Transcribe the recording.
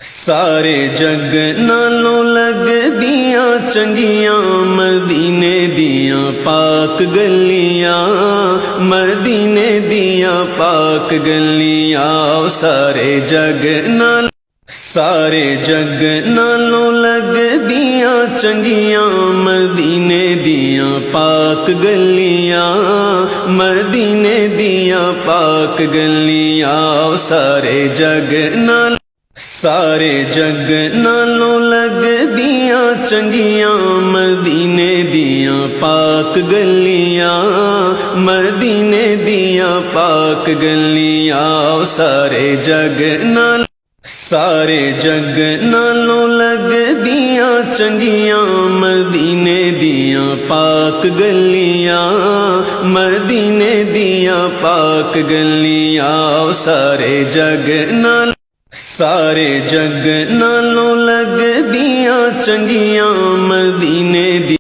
سارے جگ نالوں لگ دیاں چنگیاں مدینے دیاں پاک گلیاں، مدینے دیاں پاک گلیاں، سارے جگ نالوں لگ دیاں چنگیاں مدینے دیاں پاک گلیاں، مدینے دیاں پاک گلیاں، سارے جگ نالوں لگ دیاں چنگیاں مدینے دیاں پاک گلیاں، مدینے دیاں پاک گلیاں، سارے جگ نالوں لگ دیاں چنگیاں مدینے دیاں پاک گلیاں، مدینے دیاں پاک گلیاں، سارے جگ نالوں لگ دیاں چنگیاں مدینے دی